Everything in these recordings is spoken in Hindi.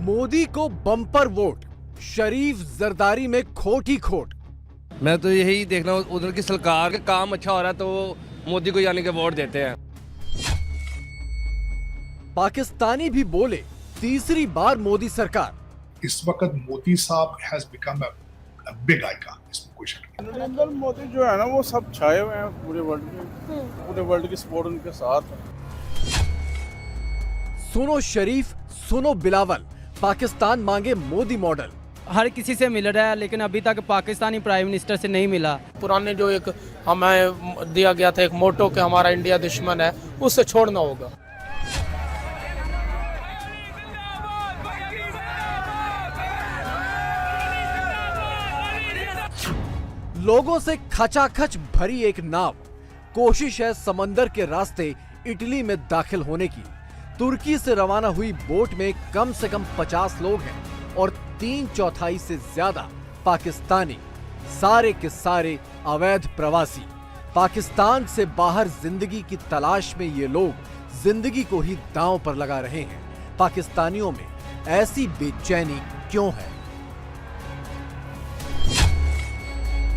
मोदी को बम्पर वोट, शरीफ जरदारी में खोट ही खोट। मैं तो यही देखना उधर की सरकार का काम अच्छा हो रहा है तो वो मोदी को यानी कि वोट देते हैं। पाकिस्तानी भी बोले तीसरी बार मोदी सरकार। इस वक्त मोदी साहब has become a big icon, इसमें कोई शक नहीं। नरेंद्र मोदी जो है ना वो सब छाए हुए हैं पूरे वर्ल्ड में, पूरे वर्ल्ड की सपोर्ट उनके साथ है। सुनो शरीफ, सुनो बिलावल, पाकिस्तान मांगे मोदी मॉडल। हर किसी से मिल रहा है लेकिन अभी तक पाकिस्तानी प्राइम मिनिस्टर से नहीं मिला। पुराने जो एक हमें दिया गया था एक मोटो कि हमारा इंडिया दुश्मन है, उससे छोड़ना होगा। लोगों से खचाखच भरी एक नाव, कोशिश है समंदर के रास्ते इटली में दाखिल होने की। तुर्की से रवाना हुई बोट में कम से कम 50 लोग हैं और 3/4 से ज्यादा पाकिस्तानी, सारे के सारे अवैध प्रवासी। पाकिस्तान से बाहर जिंदगी की तलाश में ये लोग जिंदगी को ही दांव पर लगा रहे हैं। पाकिस्तानियों में ऐसी बेचैनी क्यों है?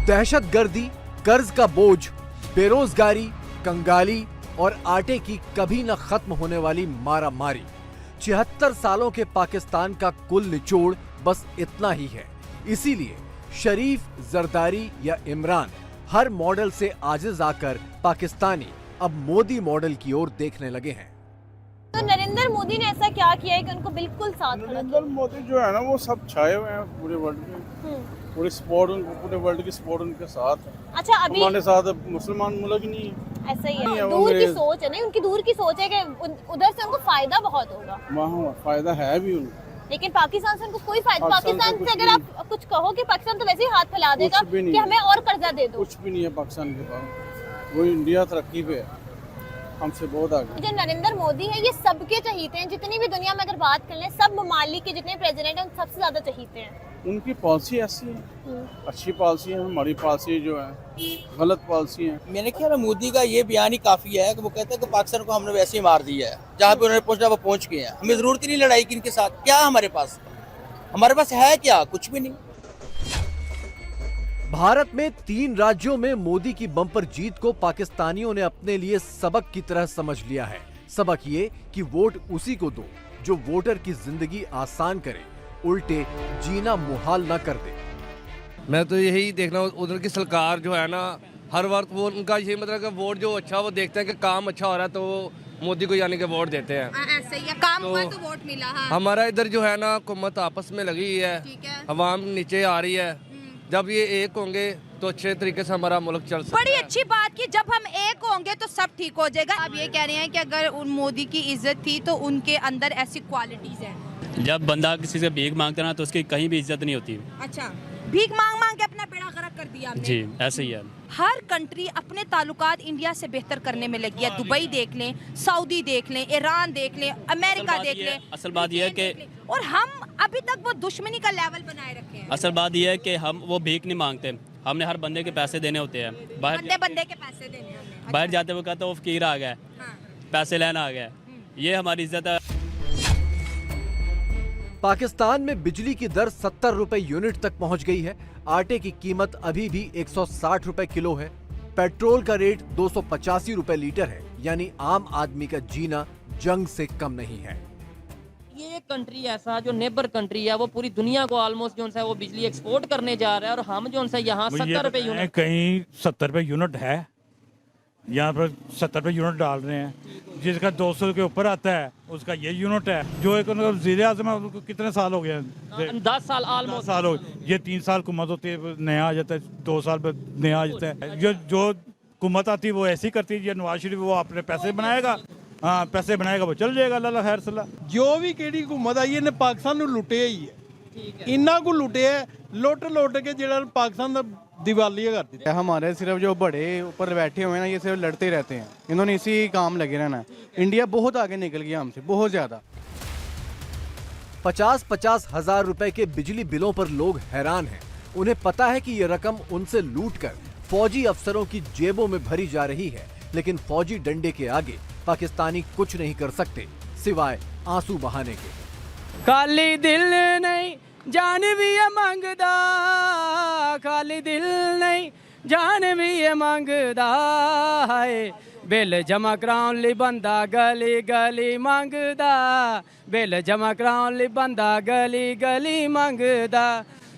दहशतगर्दी, कर्ज का बोझ, बेरोजगारी, कंगाली और आटे की कभी न खत्म होने वाली मारामारी। 76 सालों के पाकिस्तान का कुल निचोड़ बस इतना ही है। इसीलिए शरीफ, जरदारी या इमरान हर मॉडल से आजिज आकर पाकिस्तानी अब मोदी मॉडल की ओर देखने लगे हैं। तो नरेंद्र मोदी ने ऐसा क्या किया है कि उनको बिल्कुल साथ खड़ा किया? नरेंद्र मोदी जो है ना वो सब छाए हुए हैं पूरे वर्ल्ड में, पूरी सपोर्ट पूरे वर्ल्ड की सपोर्ट उनके साथ है। अच्छा, अभी हमारे साथ मुसलमान मुल्क ही नहीं है। ऐसा ही नहीं है, है, वो दूर की मेरे- सोच है ना उनकी, दूर की सोच है कि उधर से उनको फायदा बहुत होगा, वहाँ फायदा है भी उनको। लेकिन पाकिस्तान से उनको कोई फायदा। पाकिस्तान पाकिस्तान से से कुछ अगर आप कुछ कहो कि पाकिस्तान तो वैसे ही हाथ फैला देगा भी नहीं कि है। हमें और कर्जा दे दो। कुछ भी नहीं है पाकिस्तान के पास, वो इंडिया तरक्की पे है, हमसे बहुत आगे। जो नरेंद्र मोदी है ये सबके चहीते हैं। जितनी भी दुनिया में अगर बात कर लें, सब ममालिक के जितने प्रेसिडेंट हैं उन सबसे ज्यादा चहीते हैं। उनकी पॉलिसी ऐसी है, अच्छी पॉलिसी है। हमारी पॉलिसी जो है गलत पॉलिसी है। मेरे ख्याल में मोदी का ये बयान ही काफी है कि वो कहते हैं कि पाकिस्तान को हमने वैसे ही मार दिया है, जहाँ पे उन्होंने पहुंचना वो पहुंच गए हैं। हमें जरूरत ही नहीं लड़ाई की इनके साथ। क्या हमारे पास है क्या? कुछ भी नहीं। भारत में 3 राज्यों में मोदी की बम्पर जीत को पाकिस्तानियों ने अपने लिए सबक की तरह समझ लिया है। सबक ये कि वोट उसी को दो जो वोटर की जिंदगी आसान करे, उल्टे जीना मुहाल न कर दे। मैं तो यही देखना उधर की सरकार जो है ना, हर वक्त वो उनका ये मतलब कि वोट जो अच्छा वो देखते हैं कि काम अच्छा हो रहा है तो वो मोदी को यानी कि वोट देते हैं। ऐसा ही है, काम तो हुआ तो वोट मिला। हाँ। हमारा इधर जो है ना हुकूमत आपस में लगी हुई है, ठीक है। अवाम नीचे आ रही है। जब ये एक होंगे तो अच्छे तरीके से हमारा मुल्क चल सकता है। बड़ी अच्छी बात की, जब हम एक होंगे तो सब ठीक हो जाएगा। आप ये कह रहे हैं कि अगर उन मोदी की इज्जत थी तो उनके अंदर ऐसी क्वालिटीज हैं। जब बंदा किसी से भीख मांगता ना तो उसकी कहीं भी इज्जत नहीं होती। अच्छा, भीख मांग मांग के अपना बेड़ा गर्क कर दिया हमने। जी, ऐसे ही है। हर कंट्री अपने ताल्लुकात इंडिया से बेहतर करने में लगी है। दुबई देख लें, सऊदी देख लें, ईरान देख लें, अमेरिका देख लें। असल बात यह है कि और हम अभी तक वो दुश्मनी का लेवल बनाए रखे हैं। असल बात यह है कि हम वो भीख नहीं मांगते, हमने हर बंदे के पैसे देने होते हैं। बंदे के पैसे देने हमने। बाहर जाते हुए कहते वो फकीर आ गया, पैसे लेना आ गया। ये हमारी इज्जत है। पाकिस्तान में बिजली की दर 70 रुपए यूनिट तक पहुंच गई है। आटे की कीमत अभी भी 160 रुपए किलो है। पेट्रोल का रेट 285 रुपए लीटर है। यानी आम आदमी का जीना जंग से कम नहीं है। ये एक कंट्री ऐसा जो नेबर कंट्री है, वो पूरी दुनिया को ऑलमोस्ट जो है वो बिजली एक्सपोर्ट करने जा रहा है, और हम जो है यहाँ 70 रुपए यूनिट, कहीं 70 रुपए यूनिट है, यहाँ पर 70 रुपए यूनिट डाल रहे हैं। जिसका 200 के ऊपर आता है उसका ये यूनिट है। जो एक वज़ीर आज़म है उनको कितने साल हो गए? 10 साल ऑलमोस्ट साल हो गए। ये 3 साल हुकूमत होती है, नया आ जाता है, 2 साल पर नया आ जाता है। जो हुकूमत आती है वो ऐसी करती है। ये नवाज शरीफ वो अपने पैसे बनाएगा, हाँ पैसे बनाएगा, वो चल जाएगा। अल्लाह खैर सलाह। जो भी केड़ी हुकूमत आई है पाकिस्तान ਨੂੰ ਲੁੱਟਿਆ ਹੀ ਹੈ। इन्ना को लुटिया लुट के ਜਿਹੜਾ पाकिस्तान ਦਾ दिवालिया कर दी। हमारे सिर्फ जो बड़े ऊपर बैठे हुए हैं ना, ये सिर्फ लड़ते रहते हैं। इन्होंने इसी काम लगे रहना है। इंडिया बहुत आगे निकल गया हमसे, बहुत ज्यादा। 50-50 हजार रुपए के बिजली बिलों पर लोग हैरान हैं। उन्हें पता है कि ये रकम उनसे लूटकर फौजी अफसरों की जेबों में भरी जा रही है, लेकिन फौजी डंडे के आगे पाकिस्तानी कुछ नहीं कर सकते सिवाय आंसू बहाने के। खाली दिल नहीं जान भी ये मंगदा, खाली दिल नहीं जान भी ये मंगदा है। बिल जमा कराउन लई बंदा गली गली मंगदा, बिल जमा कराउन लई बंदा गली गली मंगदा।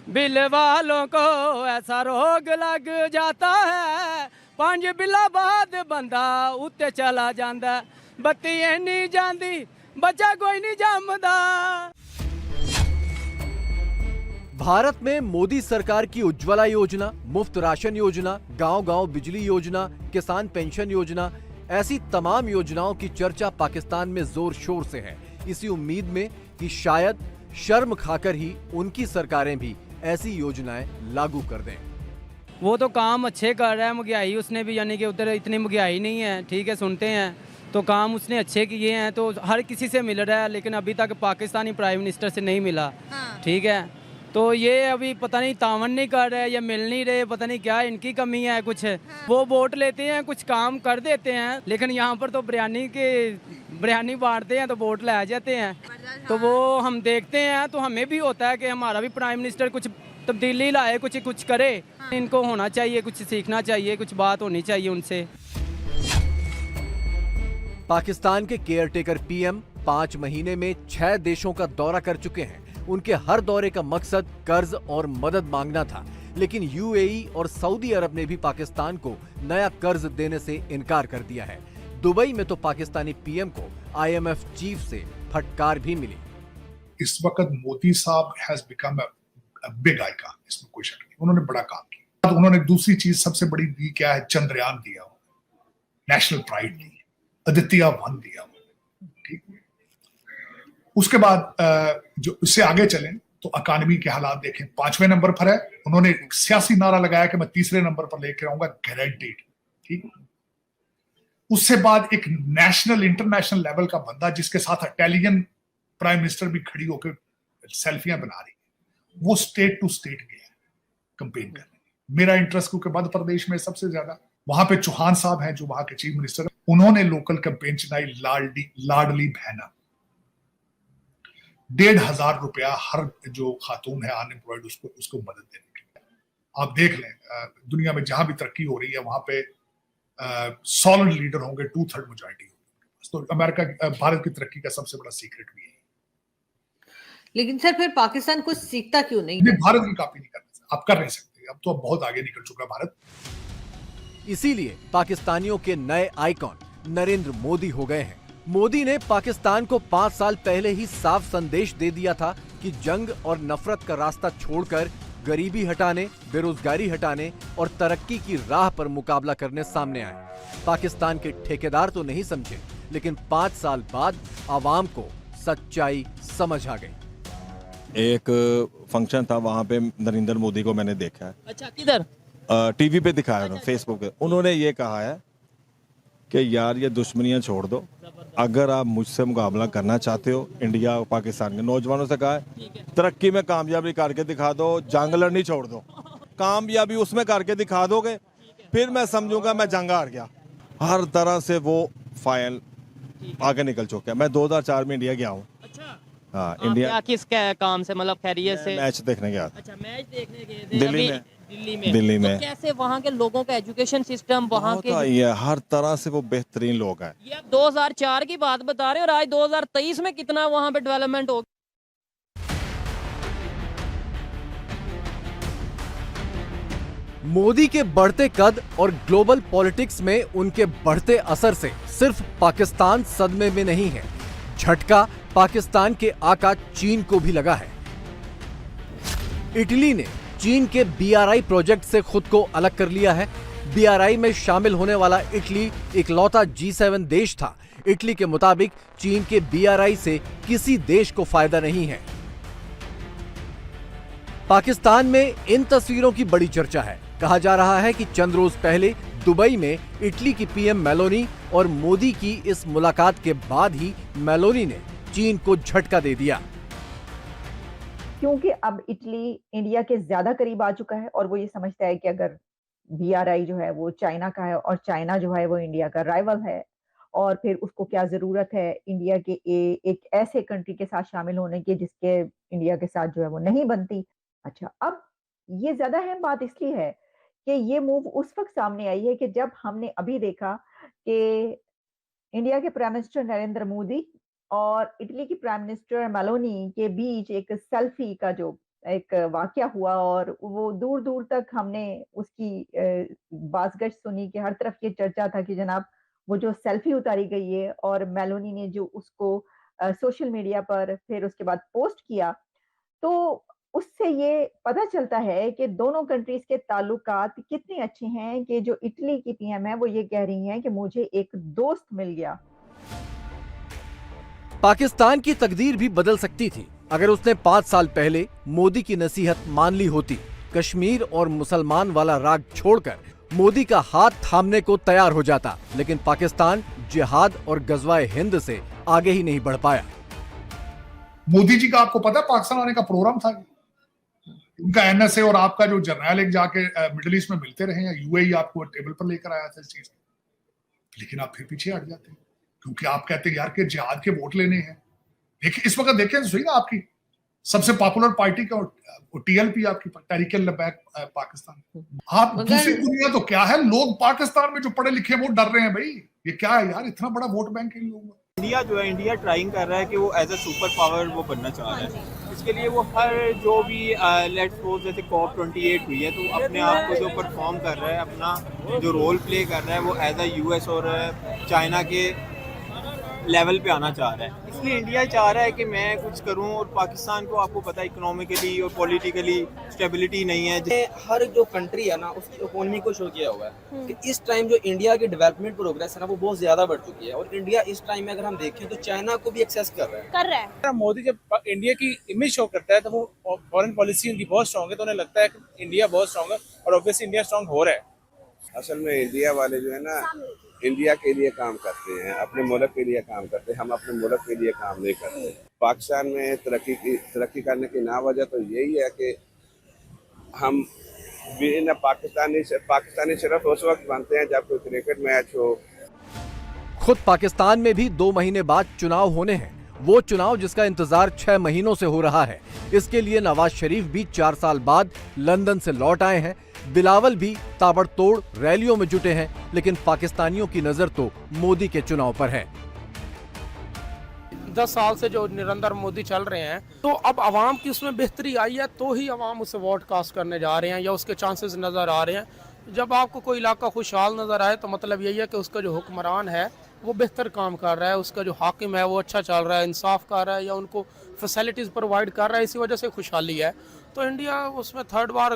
बिल वालों को ऐसा रोग लग जाता है, 5 बिला बाद बंदा उत्ते चला जांदा। बत्ती नहीं जांदी बच्चा कोई नहीं जमदा। भारत में मोदी सरकार की उज्ज्वला योजना, मुफ्त राशन योजना, गांव-गांव बिजली योजना, किसान पेंशन योजना, ऐसी तमाम योजनाओं की चर्चा पाकिस्तान में जोर शोर से है, इसी उम्मीद में कि शायद शर्म खाकर ही उनकी सरकारें भी ऐसी योजनाएं लागू कर दें। वो तो काम अच्छे कर रहा है, महंगाई उसने भी, यानी कि उधर इतनी महंगाई नहीं है, ठीक है, सुनते हैं तो काम उसने अच्छे किए हैं, तो हर किसी से मिल रहा है, लेकिन अभी तक पाकिस्तानी प्राइम मिनिस्टर से नहीं मिला। ठीक है, तो ये अभी पता नहीं तावन नहीं कर रहे या मिल नहीं रहे, पता नहीं क्या इनकी कमी है कुछ। वो वोट लेते हैं, कुछ काम कर देते हैं, लेकिन यहाँ पर तो बिरयानी बांटते हैं तो वोट ले जाते हैं। तो वो हम देखते हैं तो हमें भी होता है कि हमारा भी प्राइम मिनिस्टर कुछ तब्दीली लाए, कुछ करे। इनको होना चाहिए, कुछ सीखना चाहिए, कुछ बात होनी चाहिए उनसे। पाकिस्तान के केयरटेकर पीएम 5 महीने में 6 देशों का दौरा कर चुके हैं। उनके हर दौरे का मकसद कर्ज और मदद मांगना था, लेकिन यूएई और सऊदी अरब ने भी पाकिस्तान को नया कर्ज देने से इनकार कर दिया है। दुबई में तो पाकिस्तानी पीएम को आईएमएफ चीफ से फटकार भी मिली। इस वक्त मोदी साहब has become a big icon, इसमें कोई शक नहीं। उन्होंने बड़ा काम किया। उन्होंने दूसरी चीज सबसे बड़ी दी क्या है, चंद्रयान दिया, नेशनल प्राइड दी, आदित्य 1 दिया। ठीक, उसके बाद जो इससे आगे चलें तो इकोनॉमी के हालात देखें, 5वें नंबर पर है। उन्होंने सियासी नारा लगाया कि मैं 3रे नंबर पर लेकर आऊंगा, गारंटीड। ठीक, उससे बाद एक नेशनल इंटरनेशनल लेवल का बंदा जिसके साथ इटालियन प्राइम मिनिस्टर भी खड़ी होकर सेल्फियां बना रही, वो स्टेट टू स्टेट गया कंपेन करने। मेरा इंटरेस्ट क्योंकि मध्य प्रदेश में सबसे ज्यादा, वहां पे चौहान साहब हैं जो वहां के चीफ मिनिस्टर, उन्होंने लोकल कैंपेन चलाई, लाडली बहना। 1,500 रुपया हर जो खातून है अनएम्प्लॉयड उसको मदद देने के लिए। आप देख लें दुनिया में जहां भी तरक्की हो रही है वहां पे सॉलिड लीडर होंगे, 2/3 मेजॉरिटी होगी। तो अमेरिका भारत की तरक्की का सबसे बड़ा सीक्रेट भी है। लेकिन सर फिर पाकिस्तान कुछ सीखता क्यों नहीं? भारत की कॉपी नहीं करना, आप कर नहीं सकते, अब तो बहुत आगे निकल चुका भारत। इसीलिए पाकिस्तानियों के नए आइकॉन नरेंद्र मोदी हो गए हैं। मोदी ने पाकिस्तान को 5 साल पहले ही साफ संदेश दे दिया था कि जंग और नफरत का रास्ता छोड़कर गरीबी हटाने, बेरोजगारी हटाने और तरक्की की राह पर मुकाबला करने सामने आए। पाकिस्तान के ठेकेदार तो नहीं समझे, लेकिन 5 साल बाद आवाम को सच्चाई समझ आ गई। एक फंक्शन था, वहाँ पे नरेंद्र मोदी को मैंने देखा है। अच्छा, किधर? टीवी पे दिखाया था, फेसबुक पे। उन्होंने ये कहा है कि यार ये दुश्मनियां छोड़ दो, अगर आप मुझसे मुकाबला करना चाहते हो, इंडिया और पाकिस्तान के नौजवानों से कहा है, तरक्की में कामयाबी करके दिखा दो, जंग लड़नी छोड़ दो। कामयाबी उसमें करके दिखा दोगे, फिर मैं समझूंगा मैं जंग हार गया। हर तरह से वो फाइल आगे निकल चुका है। मैं 2004 में इंडिया गया हूँ। हाँ, इंडिया किस काम से, मतलब खैरियत से? मैच देखने गया। अच्छा, मैच देखने गए थे दिल्ली में। तो कैसे वहाँ के लोगों का एजुकेशन सिस्टम, वहाँ के ये हर तरह से वो बेहतरीन लोग हैं। ये आप 2004 की बात बता रहे हो और आज 2023 में कितना वहाँ पे डेवलपमेंट हो। मोदी के बढ़ते कद और ग्लोबल पॉलिटिक्स में उनके बढ़ते असर से सिर्फ पाकिस्तान सदमे में नहीं है, झटका पाकिस्तान के आका चीन को भी लगा है। इटली ने चीन के BRI प्रोजेक्ट से खुद को अलग कर लिया है। BRI में शामिल होने वाला इटली इकलौता G7 देश था। इटली के मुताबिक चीन के BRI से किसी देश को फायदा नहीं है। पाकिस्तान में इन तस्वीरों की बड़ी चर्चा है। कहा जा रहा है कि चंद रोज पहले दुबई में इटली की पीएम मेलोनी और मोदी की इस मुलाकात के बाद ही मेलोनी ने चीन को झटका दे दिया, क्योंकि अब इटली इंडिया के ज्यादा करीब आ चुका है और वो ये समझता है कि अगर BRI जो है वो चाइना का है और चाइना जो है वो इंडिया का राइवल है और फिर उसको क्या ज़रूरत है इंडिया के एक ऐसे कंट्री के साथ शामिल होने की जिसके इंडिया के साथ जो है वो नहीं बनती। अच्छा, अब ये ज़्यादा अहम बात इसलिए है कि ये मूव उस वक़्त सामने आई है कि जब हमने अभी देखा कि इंडिया के प्राइम मिनिस्टर नरेंद्र मोदी और इटली की प्राइम मिनिस्टर मेलोनी के बीच एक सेल्फी का जो एक वाकया हुआ और वो दूर-दूर तक हमने उसकी बाज़गश्त सुनी कि हर तरफ ये चर्चा था कि जनाब वो जो सेल्फी उतारी गई है और मेलोनी ने जो उसको सोशल मीडिया पर फिर उसके बाद पोस्ट किया, तो उससे ये पता चलता है कि दोनों कंट्रीज़ के ताल्लुकात कितने अच्छे हैं कि जो इटली की पीएम है वो ये कह रही हैं कि मुझे एक दोस्त मिल गया। पाकिस्तान की तकदीर भी बदल सकती थी अगर उसने 5 साल पहले मोदी की नसीहत मान ली होती। कश्मीर और मुसलमान वाला राग छोड़कर मोदी का हाथ थामने को तैयार हो जाता, लेकिन पाकिस्तान जिहाद और गजवाए हिंद से आगे ही नहीं बढ़ पाया। मोदी जी का आपको पता है पाकिस्तान आने का प्रोग्राम था, उनका एनएसए और आपका जो जर्नल एक जाके मिडिल ईस्ट में मिलते रहे या यूएई आपको टेबल पर लेकर आया था इस चीज, लेकिन आप फिर पीछे हट जाते हैं क्योंकि आप कहते हैं यार कि जिहाद के वोट लेने हैं। देखिए इस वक्त देखें सही ना, आपकी सबसे पॉपुलर पार्टी का टीएलपी आपकी तहरीक लबैक पाकिस्तान। आप दूसरी दुनिया तो क्या है, लोग पाकिस्तान में जो पढ़े लिखे वो डर रहे हैं भाई, ये क्या है यार, इतना बड़ा वोट बैंक है लोगों। इंडिया जो है, इंडिया ट्राइंग कर रहा है कि वो एज अ सुपर पावर वो बनना चाह रहा है। इसके लिए वो हर जो भी लेट्स सपोज जैसे COP28 हुई है तो अपने आप को जो परफॉर्म कर रहा है, अपना जो रोल प्ले कर रहा है वो एज अ यूएस और चाइना के लेवल पे आना चाह रहा है। इसलिए इंडिया चाह रहा है कि मैं कुछ करूं और पाकिस्तान को आपको पता है इकोनॉमिकली और पॉलिटिकली स्टेबिलिटी नहीं है। हर जो कंट्री है ना उसकी इकोनॉमी को शो किया हुआ है कि इस टाइम जो इंडिया की डेवलपमेंट प्रोग्रेस है ना वो बहुत ज्यादा बढ़ चुकी है और इंडिया इस टाइम में अगर हम देखें तो चाइना को भी एक्सेस कर रहा है। मोदी जब इंडिया की इमेज शो करता है तो वो फॉरेन पॉलिसी उनकी बहुत स्ट्रॉन्ग है, तो उन्हें लगता है कि इंडिया बहुत स्ट्रॉन्ग है और ऑब्वियसली इंडिया स्ट्रॉन्ग हो रहा है। असल में इंडिया वाले जो है ना इंडिया के लिए काम करते हैं, अपने मुल्क के लिए काम करते हैं, हम अपने मुल्क के लिए काम नहीं करते। पाकिस्तान में तरक्की करने की ना वजह तो यही है कि हम पाकिस्तानी सिर्फ उस वक्त बनते हैं जब कोई क्रिकेट मैच हो। खुद पाकिस्तान में भी 2 महीने बाद चुनाव होने हैं, वो चुनाव जिसका इंतजार 6 महीनों से हो रहा है। इसके लिए नवाज शरीफ भी 4 साल बाद लंदन से लौट आए हैं, बिलावल भी ताबड़तोड़ रैलियों में जुटे हैं, लेकिन पाकिस्तानियों की नजर तो मोदी के चुनाव पर है। 10 साल से जो निरंतर मोदी चल रहे हैं तो अब आवाम की उसमें बेहतरी आई है तो ही आवाम उसे वोट कास्ट करने जा रहे हैं या उसके चांसेस नज़र आ रहे हैं। जब आपको कोई इलाका खुशहाल नज़र आए तो मतलब यही है कि उसका जो हुक्मरान है वो बेहतर काम कर रहा है, उसका जो हाकिम है वो अच्छा चल रहा है, इंसाफ कर रहा है या उनको फैसिलिटीज़ प्रोवाइड कर रहा है, इसी वजह से खुशहाली है। तो इंडिया उसमें थर्ड बार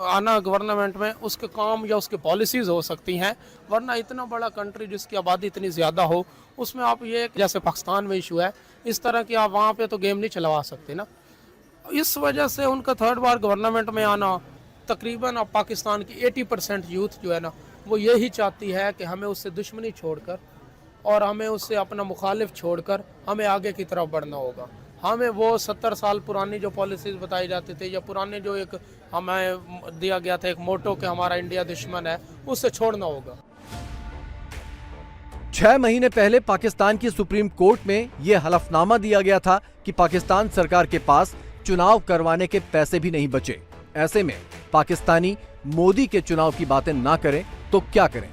आना गवर्नमेंट में उसके काम या उसकी पॉलिसीज़ हो सकती हैं, वरना इतना बड़ा कंट्री जिसकी आबादी इतनी ज़्यादा हो उसमें आप ये जैसे पाकिस्तान में इशू है इस तरह की आप वहाँ पे तो गेम नहीं चलवा सकते ना। इस वजह से उनका थर्ड बार गवर्नमेंट में आना, तकरीबन अब पाकिस्तान की 80% यूथ जो है ना वो यही चाहती है कि हमें उससे दुश्मनी छोड़कर और हमें उससे अपना मुखालिफ छोड़कर हमें आगे की तरफ बढ़ना होगा। हमें वो 70 साल पुरानी जो पॉलिसीज़ बताई जाती थी या पुराने जो एक हमें दिया गया था एक मोटो कि हमारा इंडिया दुश्मन है, उससे छोड़ना होगा। 6 महीने पहले पाकिस्तान की सुप्रीम कोर्ट में यह हलफनामा दिया गया था कि पाकिस्तान सरकार के पास चुनाव करवाने के पैसे भी नहीं बचे। ऐसे में पाकिस्तानी मोदी के चुनाव की बातें ना करें तो क्या करें?